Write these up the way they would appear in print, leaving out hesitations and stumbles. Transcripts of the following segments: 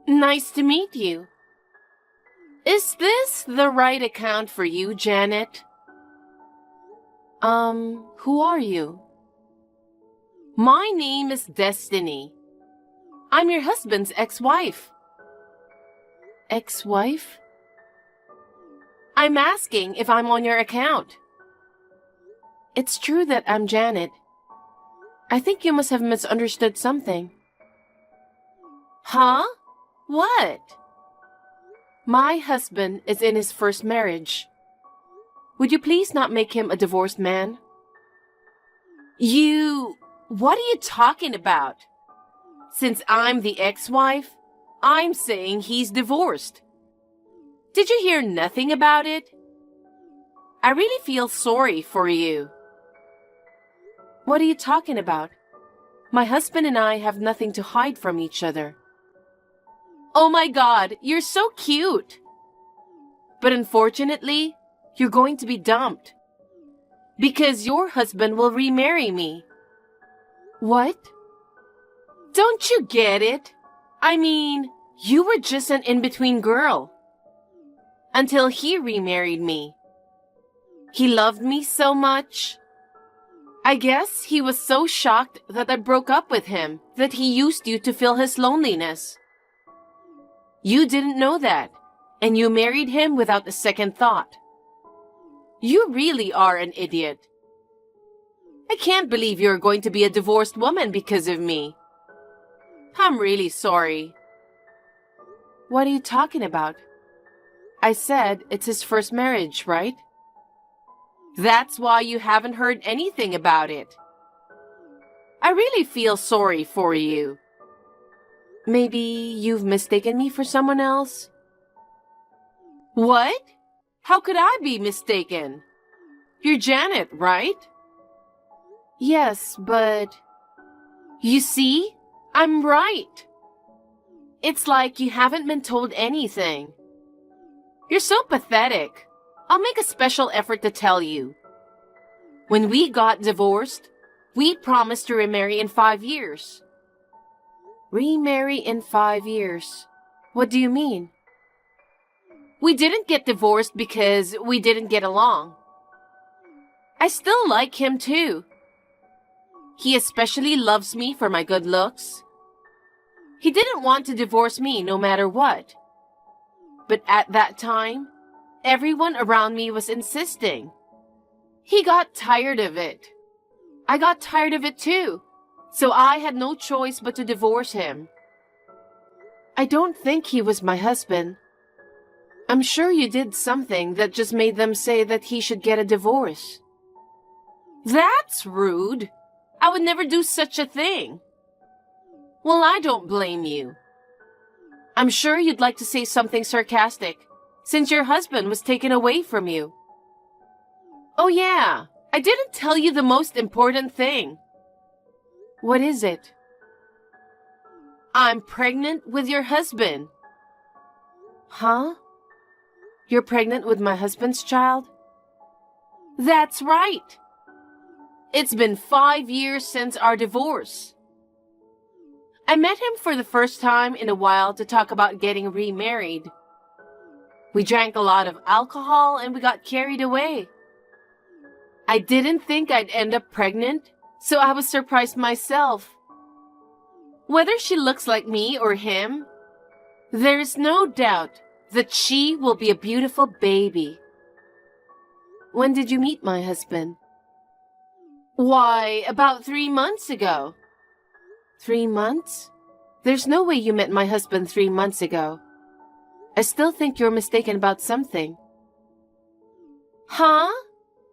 Nice to meet you. Is this the right account for you, Janet? Who are you? My name is Destiny. I'm your husband's ex-wife. Ex-wife? I'm asking if I'm on your account. It's true that I'm Janet. I think you must have misunderstood something. Huh? What? My husband is in his first marriage. Would you please not make him a divorced man? What are you talking about? Since I'm the ex-wife, I'm saying he's divorced. Did you hear nothing about it? I really feel sorry for you. What are you talking about? My husband and I have nothing to hide from each other. Oh my God, you're so cute. But unfortunately, you're going to be dumped. Because your husband will remarry me. What? Don't you get it? I mean, you were just an in-between girl. Until he remarried me. He loved me so much. I guess he was so shocked that I broke up with him that he used you to fill his loneliness. You didn't know that, and you married him without a second thought. You really are an idiot. I can't believe you're going to be a divorced woman because of me. I'm really sorry. What are you talking about? I said it's his first marriage, right? That's why you haven't heard anything about it. I really feel sorry for you. Maybe you've mistaken me for someone else? What? How could I be mistaken? You're Janet, right? Yes, but... You see? I'm right. It's like you haven't been told anything. You're so pathetic. I'll make a special effort to tell you. When we got divorced, we promised to remarry in 5 years. Remarry in 5 years? What do you mean? We didn't get divorced because we didn't get along. I still like him too. He especially loves me for my good looks. He didn't want to divorce me no matter what. But at that time, everyone around me was insisting. He got tired of it. I got tired of it too. So I had no choice but to divorce him. I don't think he was my husband. I'm sure you did something that just made them say that he should get a divorce. That's rude. I would never do such a thing. Well, I don't blame you. I'm sure you'd like to say something sarcastic, since your husband was taken away from you. Oh yeah, I didn't tell you the most important thing. What is it? I'm pregnant with your husband. Huh? You're pregnant with my husband's child? That's right. It's been 5 years since our divorce. I met him for the first time in a while to talk about getting remarried. We drank a lot of alcohol and we got carried away. I didn't think I'd end up pregnant, so I was surprised myself. Whether she looks like me or him, there is no doubt that she will be a beautiful baby. When did you meet my husband? Why, about 3 months ago. 3 months? There's no way you met my husband 3 months ago. I still think you're mistaken about something. Huh?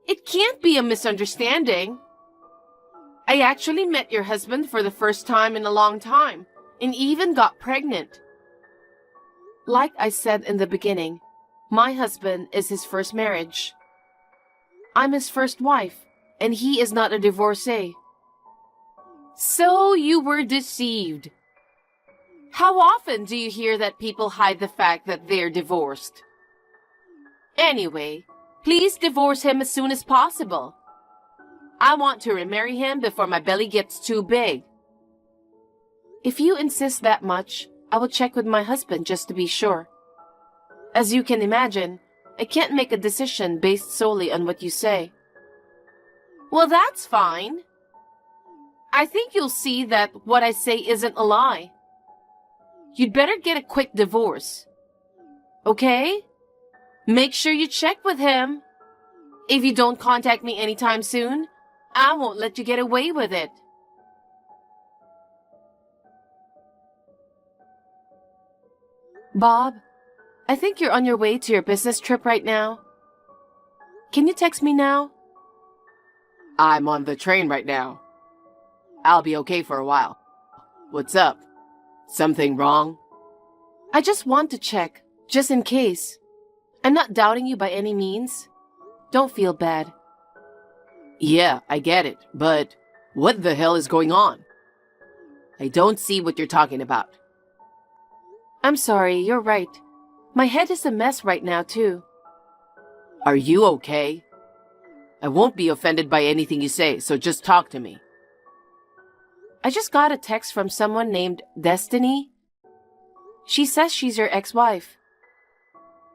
It can't be a misunderstanding. I actually met your husband for the first time in a long time, and even got pregnant. Like I said in the beginning, my husband is his first marriage. I'm his first wife, and he is not a divorcee. So you were deceived. How often do you hear that people hide the fact that they're divorced? Anyway, please divorce him as soon as possible. I want to remarry him before my belly gets too big. If you insist that much, I will check with my husband just to be sure. As you can imagine, I can't make a decision based solely on what you say. Well, that's fine. I think you'll see that what I say isn't a lie. You'd better get a quick divorce. Okay? Make sure you check with him. If you don't contact me anytime soon, I won't let you get away with it. Bob, I think you're on your way to your business trip right now. Can you text me now? I'm on the train right now. I'll be okay for a while. What's up? Something wrong? I just want to check, just in case. I'm not doubting you by any means. Don't feel bad. Yeah, I get it, but what the hell is going on? I don't see what you're talking about. I'm sorry, you're right. My head is a mess right now, too. Are you okay? I won't be offended by anything you say, so just talk to me. I just got a text from someone named Destiny. She says she's your ex-wife.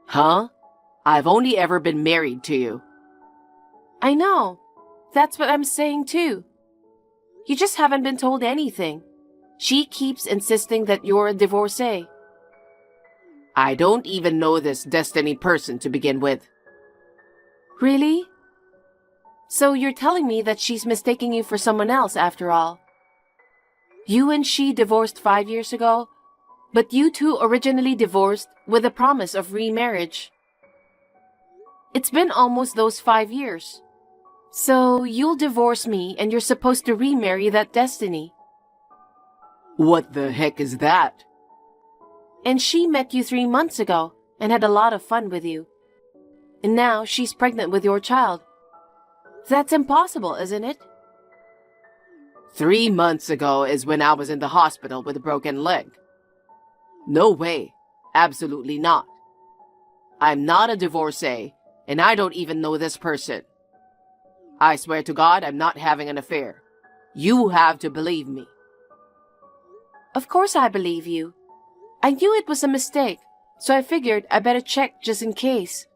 Huh? I've only ever been married to you. I know. That's what I'm saying too. You just haven't been told anything. She keeps insisting that you're a divorcee. I don't even know this Destiny person to begin with. Really? So you're telling me that she's mistaking you for someone else after all? You and she divorced 5 years ago, but you two originally divorced with a promise of remarriage. It's been almost those 5 years. So you'll divorce me and you're supposed to remarry that Destiny. What the heck is that? And she met you 3 months ago and had a lot of fun with you. And now she's pregnant with your child. That's impossible, isn't it? 3 months ago is when I was in the hospital with a broken leg. No way. Absolutely not. I'm not a divorcee, and I don't even know this person. I swear to God I'm not having an affair. You have to believe me. Of course I believe you. I knew it was a mistake, so I figured I better check just in case.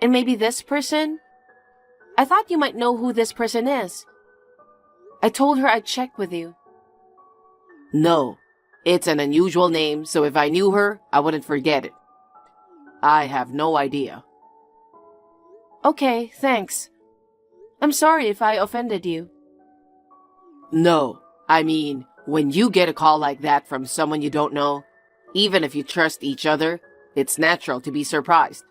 And maybe this person? I thought you might know who this person is. I told her I'd check with you. No, it's an unusual name, so if I knew her, I wouldn't forget it. I have no idea. Okay, thanks. I'm sorry if I offended you. No, I mean, when you get a call like that from someone you don't know, even if you trust each other, it's natural to be surprised.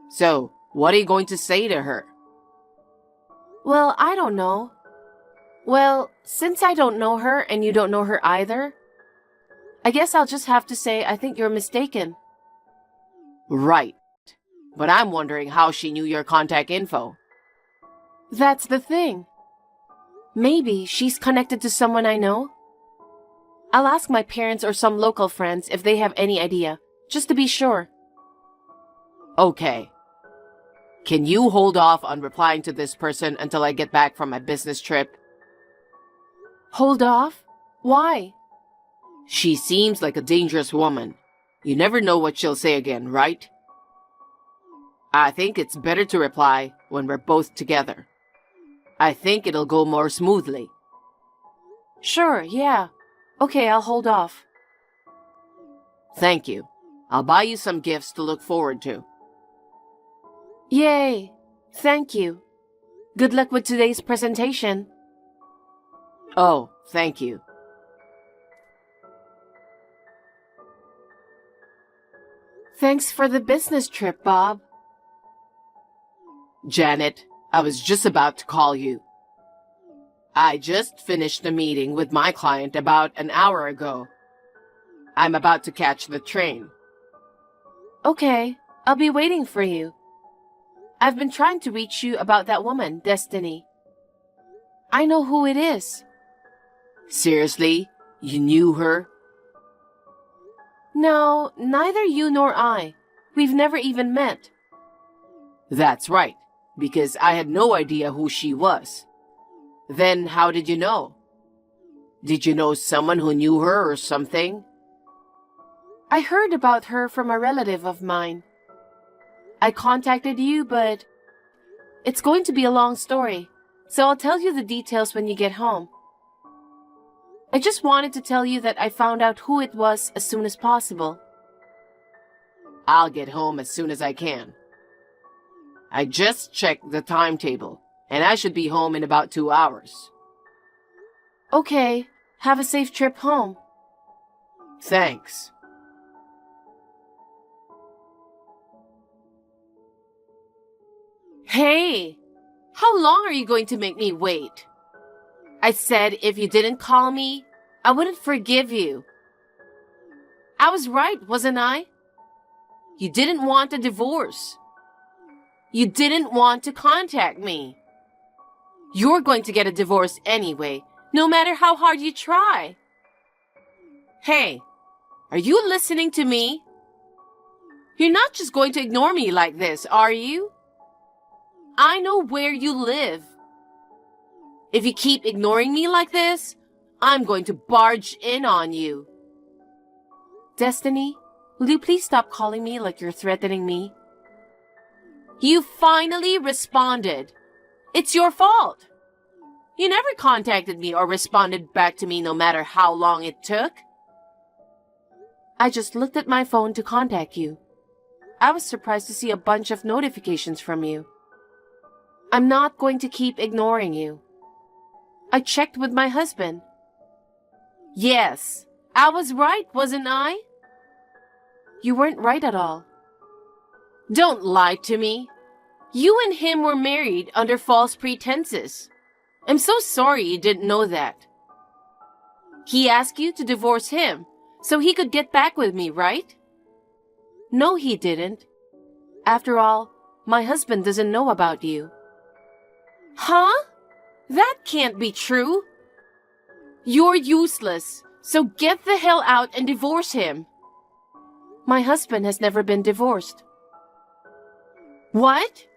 So, what are you going to say to her? Well, I don't know. Well, since I don't know her and you don't know her either, I guess I'll just have to say I think you're mistaken. Right. But I'm wondering how she knew your contact info. That's the thing. Maybe she's connected to someone I know. I'll ask my parents or some local friends if they have any idea, just to be sure. Okay. Can you hold off on replying to this person until I get back from my business trip? Hold off? Why? She seems like a dangerous woman. You never know what she'll say again, right? I think it's better to reply when we're both together. I think it'll go more smoothly. Sure, yeah. Okay, I'll hold off. Thank you. I'll buy you some gifts to look forward to. Yay! Thank you. Good luck with today's presentation. Oh, thank you. Thanks for the business trip, Bob. Janet, I was just about to call you. I just finished a meeting with my client about an hour ago. I'm about to catch the train. Okay, I'll be waiting for you. I've been trying to reach you about that woman, Destiny. I know who it is. Seriously? You knew her? No, neither you nor I. We've never even met. That's right, because I had no idea who she was. Then how did you know? Did you know someone who knew her or something? I heard about her from a relative of mine. I contacted you, but it's going to be a long story, so I'll tell you the details when you get home. I just wanted to tell you that I found out who it was as soon as possible. I'll get home as soon as I can. I just checked the timetable, and I should be home in about 2 hours. Okay, have a safe trip home. Thanks. Hey, how long are you going to make me wait? I said if you didn't call me, I wouldn't forgive you. I was right, wasn't I? You didn't want a divorce. You didn't want to contact me. You're going to get a divorce anyway, no matter how hard you try. Hey, are you listening to me? You're not just going to ignore me like this, are you? I know where you live. If you keep ignoring me like this, I'm going to barge in on you. Destiny, will you please stop calling me like you're threatening me? You finally responded. It's your fault. You never contacted me or responded back to me no matter how long it took. I just looked at my phone to contact you. I was surprised to see a bunch of notifications from you. I'm not going to keep ignoring you. I checked with my husband. Yes, I was right, wasn't I? You weren't right at all. Don't lie to me. You and him were married under false pretenses. I'm so sorry you didn't know that. He asked you to divorce him so he could get back with me, right? No, he didn't. After all, my husband doesn't know about you. Huh? That can't be true. You're useless, so get the hell out and divorce him. My husband has never been divorced. What?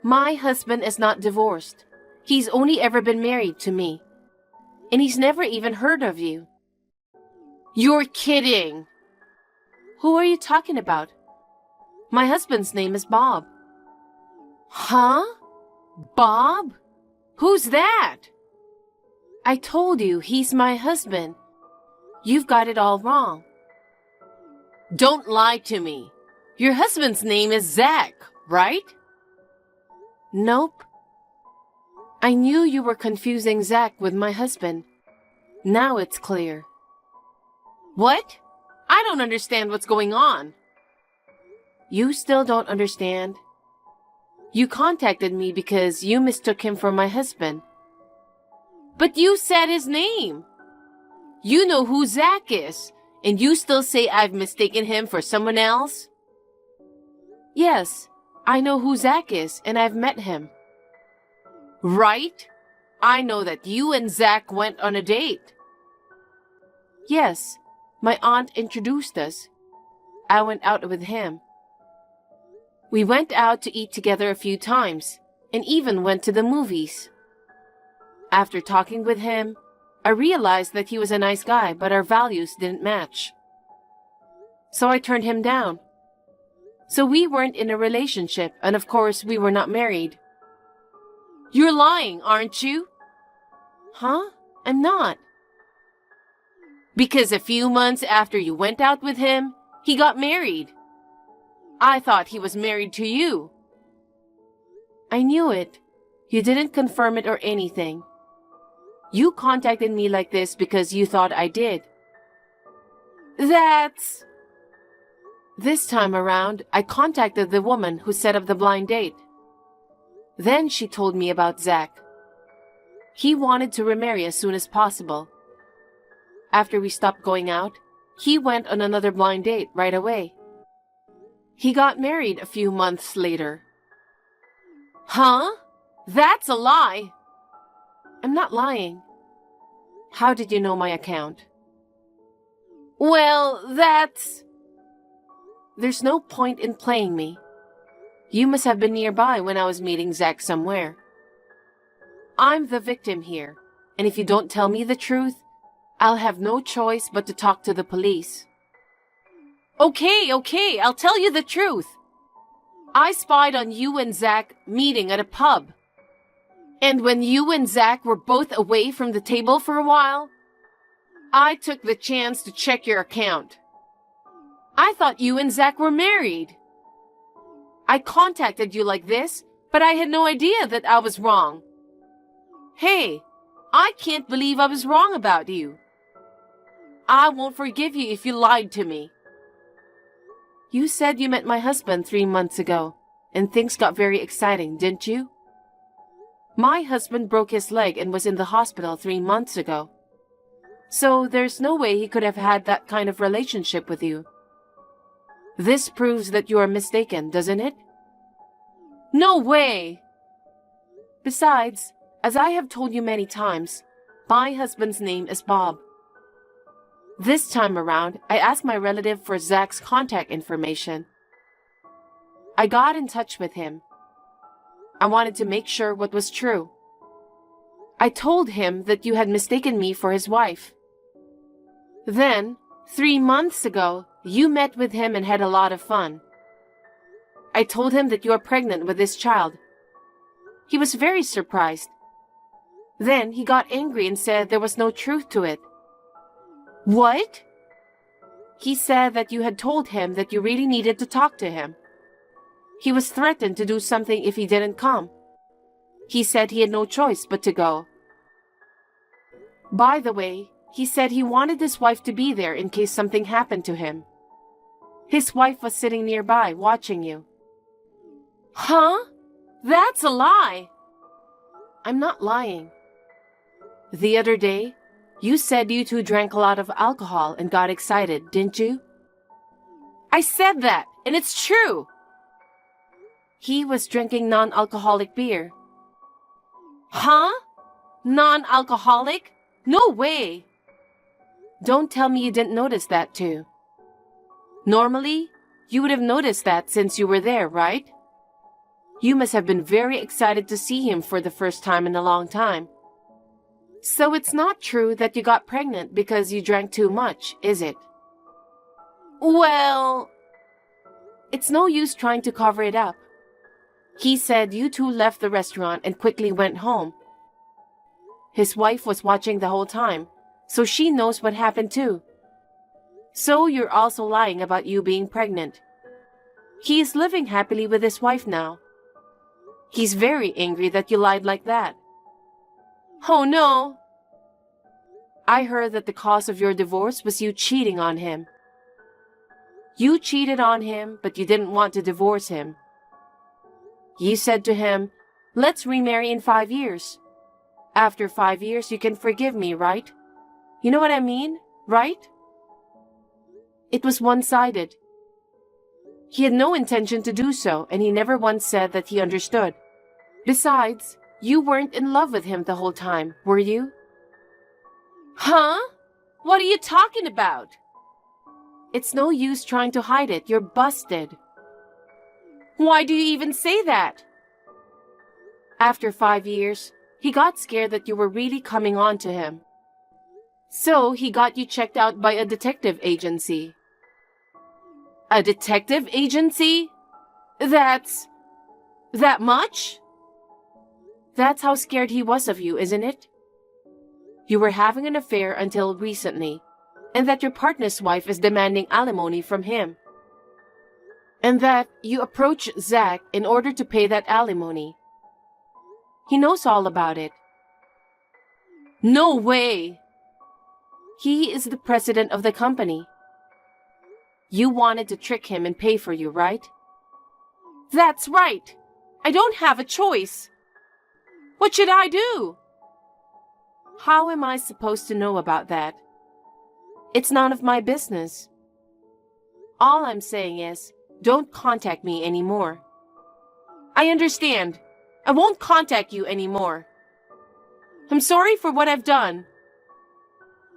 My husband is not divorced. He's only ever been married to me. And he's never even heard of you. You're kidding. Who are you talking about? My husband's name is Bob. Huh? Bob? Who's that? I told you he's my husband. You've got it all wrong. Don't lie to me. Your husband's name is Zach, right? Nope. I knew you were confusing Zach with my husband. Now it's clear. What? I don't understand what's going on. You still don't understand? You contacted me because you mistook him for my husband. But you said his name. You know who Zach is, and you still say I've mistaken him for someone else? Yes, I know who Zach is, and I've met him. Right? I know that you and Zach went on a date. Yes, my aunt introduced us. I went out with him. We went out to eat together a few times, and even went to the movies. After talking with him, I realized that he was a nice guy, but our values didn't match. So I turned him down. So we weren't in a relationship, and of course we were not married. You're lying, aren't you? Huh? I'm not. Because a few months after you went out with him, he got married. I thought he was married to you. I knew it. You didn't confirm it or anything. You contacted me like this because you thought I did. That's... This time around, I contacted the woman who set up the blind date. Then she told me about Zach. He wanted to remarry as soon as possible. After we stopped going out, he went on another blind date right away. He got married a few months later. Huh? That's a lie. I'm not lying. How did you know my account? Well, that's... There's no point in playing me. You must have been nearby when I was meeting Zach somewhere. I'm the victim here, and if you don't tell me the truth, I'll have no choice but to talk to the police. Okay, I'll tell you the truth. I spied on you and Zach meeting at a pub. And when you and Zach were both away from the table for a while, I took the chance to check your account. I thought you and Zach were married. I contacted you like this, but I had no idea that I was wrong. Hey, I can't believe I was wrong about you. I won't forgive you if you lied to me. You said you met my husband 3 months ago, and things got very exciting, didn't you? My husband broke his leg and was in the hospital 3 months ago. So there's no way he could have had that kind of relationship with you. This proves that you are mistaken, doesn't it? No way! Besides, as I have told you many times, my husband's name is Bob. This time around, I asked my relative for Zach's contact information. I got in touch with him. I wanted to make sure what was true. I told him that you had mistaken me for his wife. Then, 3 months ago, you met with him and had a lot of fun. I told him that you are pregnant with this child. He was very surprised. Then he got angry and said there was no truth to it. What? He said that you had told him that you really needed to talk to him. He was threatened to do something if he didn't come. He said he had no choice but to go. By the way, he said he wanted his wife to be there in case something happened to him. His wife was sitting nearby watching you. Huh? That's a lie. I'm not lying. The other day, you said you two drank a lot of alcohol and got excited, didn't you? I said that, and it's true. He was drinking non-alcoholic beer. Huh? Non-alcoholic? No way. Don't tell me you didn't notice that too. Normally, you would have noticed that since you were there, right? You must have been very excited to see him for the first time in a long time. So it's not true that you got pregnant because you drank too much, is it? Well, it's no use trying to cover it up. He said you two left the restaurant and quickly went home. His wife was watching the whole time, so she knows what happened too. So you're also lying about you being pregnant. He is living happily with his wife now. He's very angry that you lied like that. Oh no! I heard that the cause of your divorce was you cheating on him. You cheated on him, but you didn't want to divorce him. You said to him, let's remarry in 5 years. After 5 years, you can forgive me, right? You know what I mean, right? It was one-sided. He had no intention to do so, and he never once said that he understood. Besides, you weren't in love with him the whole time, were you? Huh? What are you talking about? It's no use trying to hide it. You're busted. Why do you even say that? After 5 years, he got scared that you were really coming on to him. So he got you checked out by a detective agency. A detective agency? That's that much? That's how scared he was of you, isn't it? You were having an affair until recently, and that your partner's wife is demanding alimony from him. And that you approached Zach in order to pay that alimony. He knows all about it. No way! He is the president of the company. You wanted to trick him and pay for you, right? That's right! I don't have a choice! What should I do? How am I supposed to know about that? It's none of my business. All I'm saying is, don't contact me anymore. I understand. I won't contact you anymore. I'm sorry for what I've done.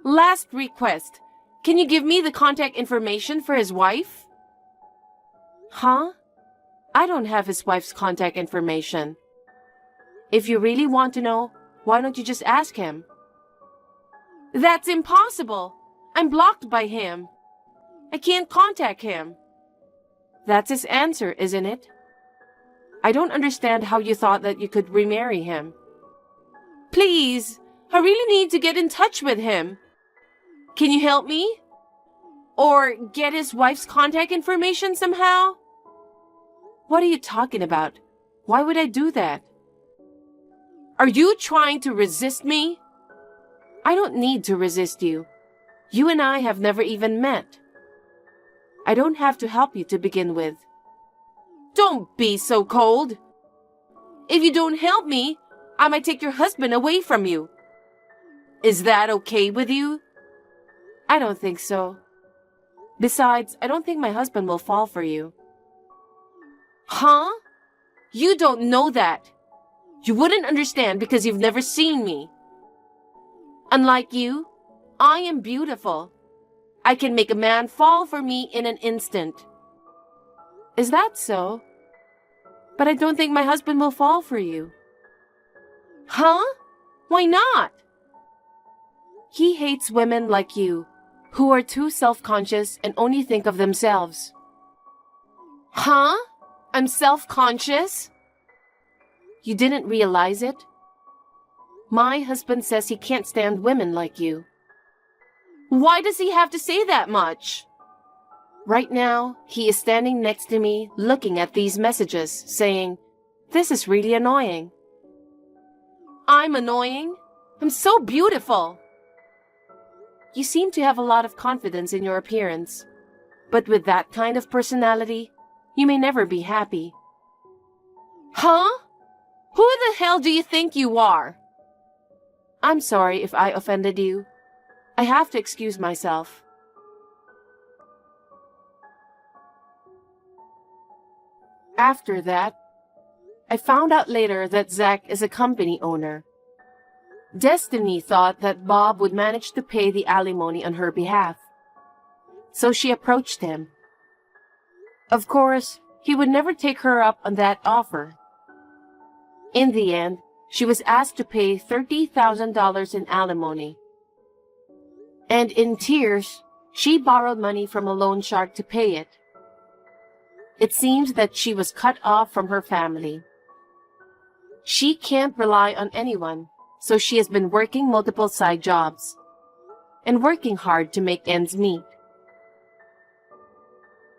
Last request. Can you give me the contact information for his wife? Huh? I don't have his wife's contact information. If you really want to know, why don't you just ask him? That's impossible. I'm blocked by him. I can't contact him. That's his answer, isn't it? I don't understand how you thought that you could remarry him. Please, I really need to get in touch with him. Can you help me? Or get his wife's contact information somehow? What are you talking about? Why would I do that? Are you trying to resist me? I don't need to resist you. You and I have never even met. I don't have to help you to begin with. Don't be so cold. If you don't help me, I might take your husband away from you. Is that okay with you? I don't think so. Besides, I don't think my husband will fall for you. Huh? You don't know that. You wouldn't understand because you've never seen me. Unlike you, I am beautiful. I can make a man fall for me in an instant. Is that so? But I don't think my husband will fall for you. Huh? Why not? He hates women like you, who are too self-conscious and only think of themselves. Huh? I'm self-conscious? You didn't realize it? My husband says he can't stand women like you. Why does he have to say that much? Right now, he is standing next to me looking at these messages, saying, "This is really annoying." I'm annoying? I'm so beautiful. You seem to have a lot of confidence in your appearance. But with that kind of personality, you may never be happy. Huh? Who the hell do you think you are? I'm sorry if I offended you. I have to excuse myself. After that, I found out later that Zach is a company owner. Destiny thought that Bob would manage to pay the alimony on her behalf. So she approached him. Of course, he would never take her up on that offer. In the end, she was asked to pay $30,000 in alimony. And in tears, she borrowed money from a loan shark to pay it. It seems that she was cut off from her family. She can't rely on anyone, so she has been working multiple side jobs and working hard to make ends meet.